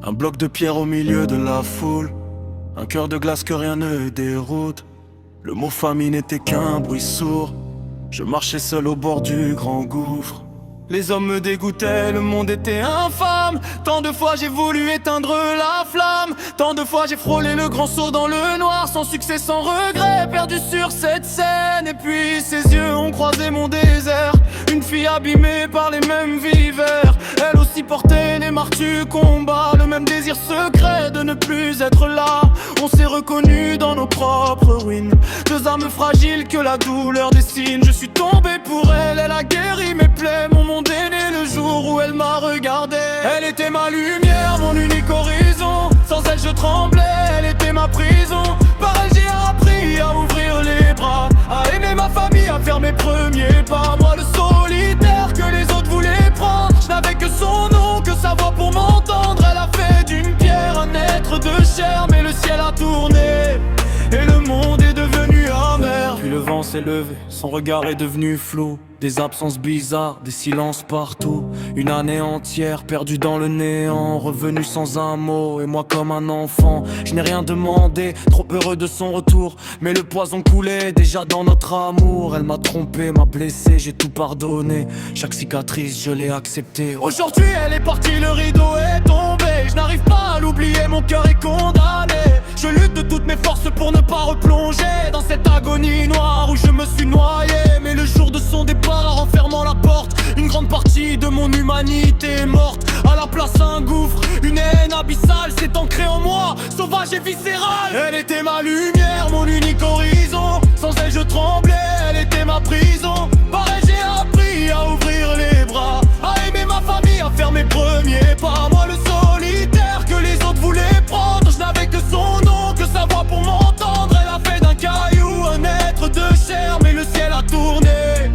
Un bloc de pierre au milieu de la foule, un cœur de glace que rien ne déroute. Le mot famille n'était qu'un bruit sourd. Je marchais seul au bord du grand gouffre. Les hommes me dégoûtaient, le monde était infâme. Tant de fois j'ai voulu éteindre la flamme. Tant de fois j'ai frôlé le grand saut dans le noir. Sans succès, sans regret, perdu sur cette scène. Et puis ses yeux ont croisé mon désert. Une fille abîmée par les mêmes viveurs. Elle aussi portait les marques du combat. Le même désir secret de ne plus être là. On s'est reconnus dans nos propres ruines. Deux âmes fragiles que la douleur dessine. Je suis tombé pour elle, elle a guéri mes plaies. Mon monde est né le jour où elle m'a regardé. Elle était ma lumière, mon unique horizon. Sans elle je tremblais, elle était ma prison. Par elle j'ai appris à ouvrir les bras, à aimer ma famille, à faire mes premiers pas. Moi le solitaire que les autres voulaient prendre, je n'avais que son nom, que sa voix pour m'entendre. Elle a fait d'une pierre un être de chair. Mais le ciel a tourné et le monde est devenu amer. Puis le vent s'est levé, son regard est devenu flou. Des absences bizarres, des silences partout. Une année entière perdue dans le néant, revenu sans un mot, et moi comme un enfant. Je n'ai rien demandé, trop heureux de son retour. Mais le poison coulait déjà dans notre amour. Elle m'a trompé, m'a blessé, j'ai tout pardonné. Chaque cicatrice je l'ai acceptée. Aujourd'hui elle est partie, le rideau est tombé. Je n'arrive pas à l'oublier, mon cœur est condamné. Je lutte de toutes mes forces pour ne pas replonger dans cette agonie noire où je me suis noyé. Mais le jour de son départ, en fermant la porte, une grande partie de mon humanité est morte. À la place un gouffre, une haine abyssale s'est ancrée en moi, sauvage et viscérale. Elle était ma lumière, mon unique horizon. Sans elle je tremblais, elle était ma prison. Par elle j'ai appris à ouvrir les bras, à aimer ma famille, à faire mes premiers pas. Moi le solitaire que les autres voulaient prendre, je n'avais que son nom, que sa voix pour m'entendre. Elle a fait d'un caillou un être de chair. Mais le ciel a tourné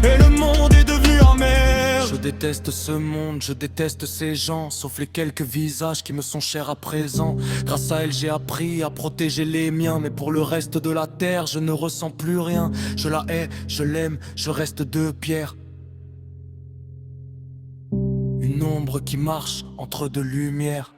et le monde est devenu amer. Je déteste ce monde, je déteste ces gens, sauf les quelques visages qui me sont chers à présent. Grâce à elle j'ai appris à protéger les miens. Mais pour le reste de la terre je ne ressens plus rien. Je la hais, je l'aime, je reste de pierre. Une ombre qui marche entre deux lumières.